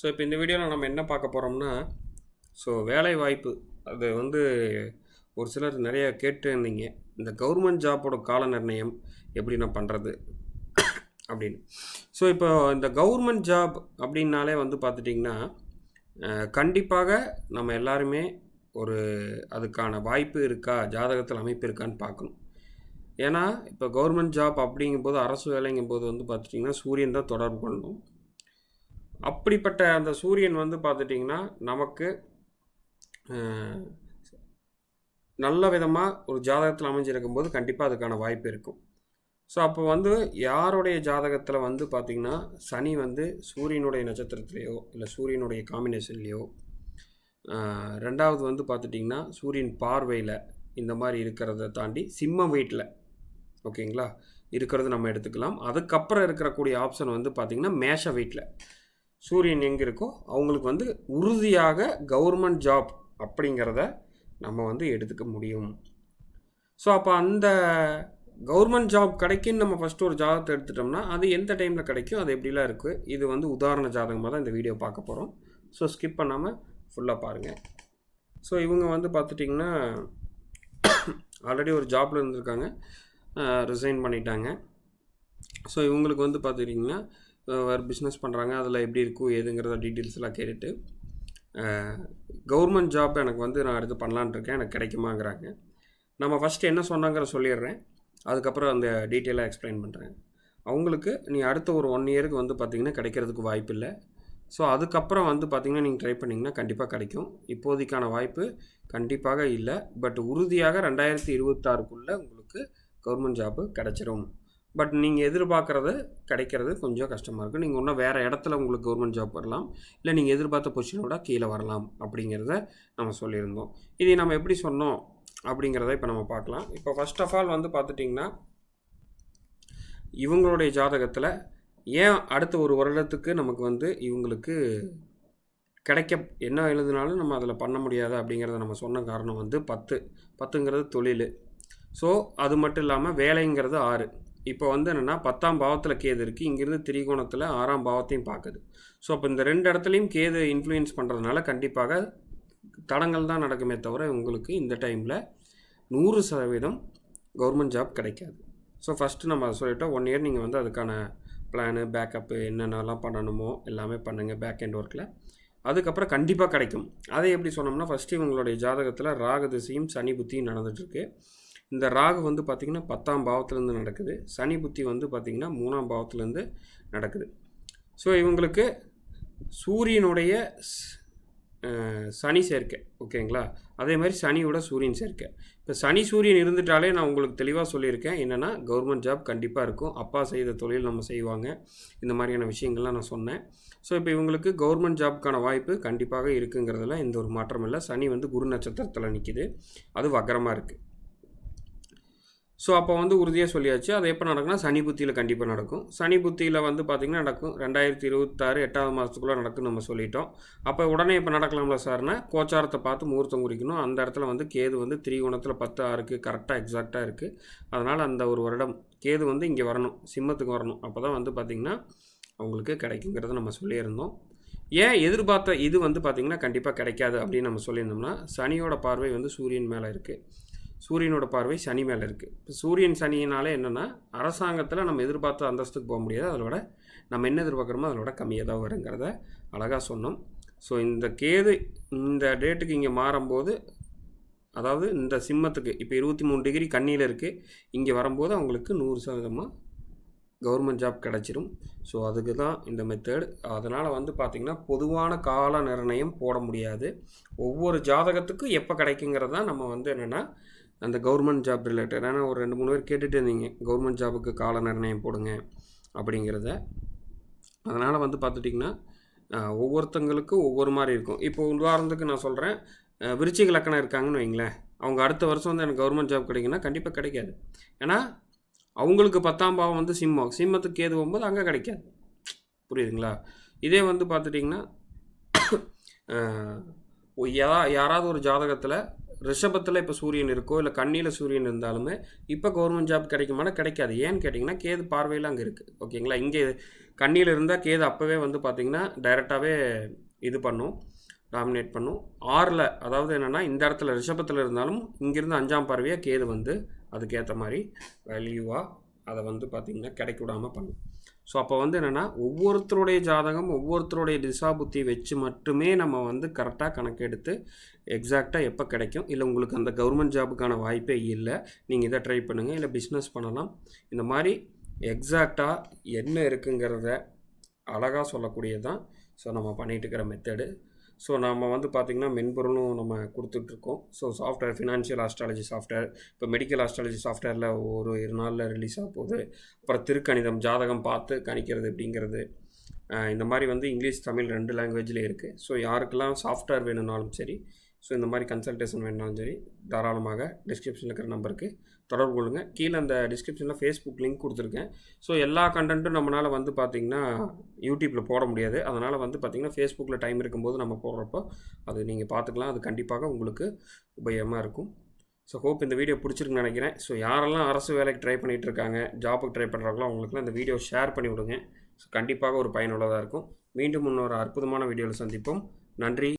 So இப்போ இந்த வீடியோவில் நம்ம என்ன பார்க்க போகிறோம்னா, வேலை வாய்ப்பு அது ஒரு சிலர் நிறைய கேட்டு இருந்தீங்க. இந்த கவர்மெண்ட் ஜாப்போட கால நிர்ணயம் எப்படி நான் பண்ணுறது அப்படின்னு. ஸோ இப்போ இந்த கவர்மெண்ட் ஜாப் அப்படின்னாலே பார்த்துட்டிங்கன்னா, கண்டிப்பாக நம்ம எல்லாருமே ஒரு அதுக்கான வாய்ப்பு இருக்கா, ஜாதகத்தில் அமைப்பு இருக்கான்னு பார்க்கணும். ஏன்னா இப்போ கவர்மெண்ட் ஜாப் அப்படிங்கும்போது, அரசு வேலைங்கும்போது பார்த்துட்டிங்கன்னா சூரியன் தான் தொடர்பு கொள்ளணும். அப்படிப்பட்ட அந்த சூரியன் பார்த்துட்டிங்கன்னா நமக்கு நல்ல விதமாக ஒரு ஜாதகத்தில் அமைஞ்சிருக்கும்போது கண்டிப்பாக அதுக்கான வாய்ப்பு இருக்கும். ஸோ அப்போ யாருடைய ஜாதகத்தில் பார்த்திங்கன்னா சனி சூரியனுடைய நட்சத்திரத்துலேயோ இல்லை சூரியனுடைய காம்பினேஷன்லேயோ, ரெண்டாவது பார்த்துட்டிங்கன்னா சூரியன் பார்வையில் இந்த மாதிரி இருக்கிறத தாண்டி சிம்ம வீட்டில் ஓகேங்களா இருக்கிறது நம்ம எடுத்துக்கலாம். அதுக்கப்புறம் இருக்கக்கூடிய ஆப்ஷன் பார்த்திங்கன்னா மேஷ வீட்டில் சூரியன் எங்கே இருக்கோ அவங்களுக்கு உறுதியாக கவர்மெண்ட் ஜாப் அப்படிங்கிறத நம்ம எடுத்துக்க முடியும். ஸோ அப்போ அந்த கவர்மெண்ட் ஜாப் கிடைக்குன்னு நம்ம ஃபஸ்ட்டு ஒரு ஜாதகத்தை எடுத்துட்டோம்னா அது எந்த டைமில் கிடைக்கும், அது எப்படிலாம் இருக்குது, இது உதாரண ஜாதகமாக தான் இந்த வீடியோ பார்க்க போகிறோம். ஸோ ஸ்கிப் பண்ணாமல் ஃபுல்லாக பாருங்கள். ஸோ இவங்க பார்த்துட்டிங்கன்னா ஆல்ரெடி ஒரு ஜாப்பில் இருந்திருக்காங்க, ரிசைன் பண்ணிட்டாங்க. ஸோ இவங்களுக்கு பார்த்துட்டிங்கன்னா வேறு பிஸ்னஸ் பண்ணுறாங்க, அதில் எப்படி இருக்கும் ஏதுங்கிறத டீட்டெயில்ஸ்லாம் கேட்டுட்டு கவர்மெண்ட் ஜாப் எனக்கு நான் அடுத்து பண்ணலான் இருக்கேன், எனக்கு கிடைக்குமாங்கிறாங்க. நம்ம ஃபஸ்ட்டு என்ன சொன்னாங்கிற சொல்லிடுறேன், அதுக்கப்புறம் அந்த டீட்டெயிலாக எக்ஸ்பிளைன் பண்ணுறேன். அவங்களுக்கு நீ அடுத்த ஒரு 1 இயருக்கு பார்த்திங்கன்னா கிடைக்கிறதுக்கு வாய்ப்பு இல்லை. ஸோ அதுக்கப்புறம் பார்த்திங்கன்னா நீங்கள் ட்ரை பண்ணிங்கன்னா கண்டிப்பாக கிடைக்கும். இப்போதைக்கான வாய்ப்பு கண்டிப்பாக இல்லை. பட் உறுதியாக 2026க்குள்ளே உங்களுக்கு கவர்மெண்ட் ஜாப்பு கிடச்சிரும். பட் நீங்கள் எதிர்பார்க்குறது கிடைக்கிறது கொஞ்சம் கஷ்டமாக இருக்குது. நீங்கள் இன்னும் வேறு இடத்துல உங்களுக்கு கவர்மெண்ட் ஜாப் வரலாம், இல்லை நீங்கள் எதிர்பார்த்த பொசிஷனோட கீழே வரலாம் அப்படிங்கிறத நம்ம சொல்லியிருந்தோம். இதை நம்ம எப்படி சொன்னோம் அப்படிங்கிறத இப்போ நம்ம பார்க்கலாம். இப்போ ஃபர்ஸ்ட் ஆஃப் ஆல் பார்த்துட்டிங்கன்னா இவங்களுடைய ஜாதகத்தில் ஏன் அடுத்த ஒரு வருடத்துக்கு நமக்கு இவங்களுக்கு கிடைக்க என்ன எழுதினாலும் நம்ம அதில் பண்ண முடியாது அப்படிங்கிறத நம்ம சொன்ன காரணம் 10ங்கிறது தொழில். ஸோ அது மட்டும் இல்லாமல் வேலைங்கிறது 6. இப்போ என்னென்னா 10ஆம் பாவத்தில் கேது இருக்குது, இங்கேருந்து திரிகோணத்தில் 6ஆம் பாவத்தையும் பார்க்குது. ஸோ அப்போ இந்த 2 இடத்துலையும் கேது இன்ஃப்ளூயன்ஸ் பண்ணுறதுனால கண்டிப்பாக தடங்கள் தான் நடக்குமே தவிர உங்களுக்கு இந்த டைமில் 100% கவர்மெண்ட் ஜாப் கிடைக்காது. ஸோ ஃபஸ்ட்டு நம்ம அதை சொல்லிவிட்டோம். 1 இயர் நீங்கள் அதுக்கான பிளானு, பேக்கப்பு என்னென்னலாம் பண்ணணுமோ எல்லாமே பண்ணுங்கள் பேக் எண்ட் ஒர்க்கில். அதுக்கப்புறம் கண்டிப்பாக கிடைக்கும். அதை எப்படி சொன்னோம்னா, ஃபஸ்ட்டு இவங்களுடைய ஜாதகத்தில் ராகு திசையும் சனி புத்தியும் நடந்துகிட்ருக்கு. இந்த ராகு பார்த்திங்கன்னா 10ஆம் பாவத்துலேருந்து நடக்குது, சனி புத்தி பார்த்திங்கன்னா 3ஆம் பாவத்துலேருந்து நடக்குது. ஸோ இவங்களுக்கு சூரியனுடைய சனி சேர்க்கை ஓகேங்களா, அதே மாதிரி சனியோட சூரியன் சேர்க்கை. இப்போ சனி சூரியன் இருந்துட்டாலே நான் உங்களுக்கு தெளிவாக சொல்லியிருக்கேன் என்னென்னா கவர்மெண்ட் ஜாப் கண்டிப்பாக இருக்கும். அப்பா செய்த தொழில் நம்ம செய்வாங்க, இந்த மாதிரியான விஷயங்கள்லாம் நான் சொன்னேன். ஸோ இப்போ இவங்களுக்கு கவர்மெண்ட் ஜாப்புக்கான வாய்ப்பு கண்டிப்பாக இருக்குங்கிறதுல எந்த ஒரு மாற்றம் இல்லை. சனி குரு நட்சத்திரத்தில் நிற்கிது, அது வக்கரமாக இருக்குது. ஸோ அப்போ உறுதியாக சொல்லியாச்சு. அது எப்போ நடக்குன்னா சனி புத்தியில் கண்டிப்பாக நடக்கும். சனி புத்தியில் பார்த்திங்கன்னா நடக்கும் 2026 8ஆவது மாதத்துக்குள்ளே நடக்குன்னு நம்ம சொல்லிட்டோம். அப்போ உடனே இப்போ நடக்கலாம்ல சார்னா, கோச்சாரத்தை பார்த்து முகூர்த்தம் குறிக்கணும். அந்த இடத்துல கேது திரிகோணத்தில் 10/6க்கு கரெக்டாக எக்ஸாக்டாக இருக்குது. அதனால் அந்த ஒரு வருடம் கேது இங்கே வரணும், சிம்மத்துக்கு வரணும். அப்போ தான் பார்த்திங்கன்னா அவங்களுக்கு கிடைக்குங்கிறத நம்ம சொல்லியிருந்தோம். ஏன் எதிர்பார்த்த இது பார்த்திங்கன்னா கண்டிப்பாக கிடைக்காது அப்படின்னு நம்ம சொல்லியிருந்தோம்னா, சனியோட பார்வை சூரியன் மேலே இருக்குது, சூரியனோட பார்வை சனி மேலே இருக்குது. இப்போ சூரியன் சனியினாலே என்னென்னா அரசாங்கத்தில் நம்ம எதிர்பார்த்த அந்தஸ்துக்கு போக முடியாது, அதோட நம்ம என்ன எதிர்பார்க்குறோமோ அதோட கம்மியாக தான் வருங்கிறத அழகாக சொன்னோம். ஸோ இந்த கேது இந்த டேட்டுக்கு இங்கே மாறும்போது, அதாவது இந்த சிம்மத்துக்கு இப்போ 23 டிகிரி கன்னியில் இருக்குது, இங்கே வரும்போது அவங்களுக்கு 100% கவர்மெண்ட் ஜாப் கிடச்சிரும். ஸோ அதுக்கு தான் இந்த மெத்தட். அதனால் பார்த்திங்கன்னா பொதுவான கால நிர்ணயம் போட முடியாது. ஒவ்வொரு ஜாதகத்துக்கும் எப்போ கிடைக்குங்கிறது தான் நம்ம என்னென்னா அந்த கவர்மெண்ட் ஜாப் ரிலேட்டட். ஏன்னா ஒரு 2-3 பேர் கேட்டுகிட்டு இருந்தீங்க கவர்மெண்ட் ஜாபுக்கு கால நிர்ணயம் போடுங்க அப்படிங்கிறத. அதனால் பார்த்துட்டிங்கன்னா ஒவ்வொருத்தங்களுக்கும் ஒவ்வொரு மாதிரி இருக்கும். இப்போ உதாரணத்துக்கு நான் சொல்கிறேன், விருச்சிக லக்கணம் இருக்காங்கன்னு வைங்களேன், அவங்க அடுத்த வருஷம் எனக்கு கவர்மெண்ட் ஜாப் கிடைக்குன்னா கண்டிப்பாக கிடைக்காது. ஏன்னா அவங்களுக்கு 10ஆம் பாவம் சிம்மத்துக்கு கேது போகும்போது அங்கே கிடைக்காது. புரியுதுங்களா? இதே பார்த்துட்டிங்கன்னா யாராவது ஒரு ஜாதகத்தில் ரிஷபத்தில் இப்போ சூரியன் இருக்கோ இல்லை கன்னியில் சூரியன் இருந்தாலுமே இப்போ கவர்மெண்ட் ஜாப் கிடைக்குமானா கிடைக்காது. ஏன்னு கேட்டிங்கன்னா கேது பார்வையில் அங்கே இருக்குது. ஓகேங்களா? இங்கே கன்னியில் இருந்தால் கேது அப்போவே வந்து பார்த்திங்கன்னா டைரெக்டாகவே இது பண்ணும், டாமினேட் பண்ணும். 6ல் அதாவது என்னென்னா இந்த இடத்துல ரிஷபத்தில் இருந்தாலும் இங்கேருந்து 5ஆம் பார்வையாக கேது வந்து அதுக்கேற்ற மாதிரி வேல்யூவாக அதை வந்து பார்த்திங்கன்னா கிடைக்க விடாமல் பண்ணும். ஸோ அப்போ வந்து என்னென்னா ஒவ்வொருத்தருடைய ஜாதகம் ஒவ்வொருத்தருடைய திசா புத்தி வச்சு மட்டுமே நம்ம வந்து கரெக்டாக கணக்கெடுத்து எக்ஸாக்டாக எப்போ கிடைக்கும். இல்லை உங்களுக்கு அந்த கவர்மெண்ட் ஜாபுக்கான வாய்ப்பே இல்லை, நீங்கள் இதை ட்ரை பண்ணுங்கள், இல்லை பிஸ்னஸ் பண்ணலாம். இந்த மாதிரி எக்ஸாக்டாக என்ன இருக்குங்கிறத அழகாக சொல்லக்கூடியது தான் ஸோ நம்ம பண்ணிகிட்டு இருக்கிற மெத்தடு. ஸோ நம்ம வந்து பார்த்திங்கன்னா மென்பொருளும் நம்ம கொடுத்துட்ருக்கோம். So software, financial astrology software, இப்போ மெடிக்கல் ஆஸ்ட்ராலஜி சாஃப்ட்வேரில் ஒரு 2 நாளில் ரிலீஸ் ஆக போகுது. அப்புறம் திருக்கணிதம், ஜாதகம் பார்த்து கணிக்கிறது அப்படிங்கிறது, இந்த மாதிரி வந்து இங்கிலீஷ் தமிழ் 2 லாங்குவேஜ்லேயே இருக்குது. ஸோ யாருக்கெல்லாம் சாஃப்ட்வேர் வேணும்னாலும் சரி, ஸோ இந்த மாதிரி கன்சல்டேஷன் வேணுனாலும் சரி, தாராளமாக டிஸ்கிரிப்ஷனில் இருக்கிற நம்பருக்கு தொடர்பு கொள்ளுங்கள். கீழே அந்த டிஸ்கிரிப்ஷனில் ஃபேஸ்புக் லிங்க் கொடுத்துருக்கேன். ஸோ எல்லா கண்டென்ட்டும் நம்மளால் வந்து பார்த்திங்கன்னா யூடியூப்பில் போட முடியாது. அதனால் வந்து பார்த்திங்கன்னா ஃபேஸ்புக்கில் டைம் இருக்கும்போது நம்ம போடுறப்போ அது நீங்கள் பார்த்துக்கலாம். அது கண்டிப்பாக உங்களுக்கு உபயோகமாக இருக்கும். ஸோ ஹோப் இந்த வீடியோ பிடிச்சிருக்குன்னு நினைக்கிறேன். ஸோ யாரெல்லாம் அரசு வேலைக்கு ட்ரை பண்ணிகிட்ருக்காங்க, ஜாபுக்கு ட்ரை பண்ணுறாங்களோ அவங்களுக்குலாம் இந்த வீடியோ ஷேர் பண்ணி விடுங்க. ஸோ கண்டிப்பாக ஒரு பயனுள்ளதாக இருக்கும். மீண்டும் இன்னொரு அற்புதமான வீடியோவில் சந்திப்போம். நன்றி.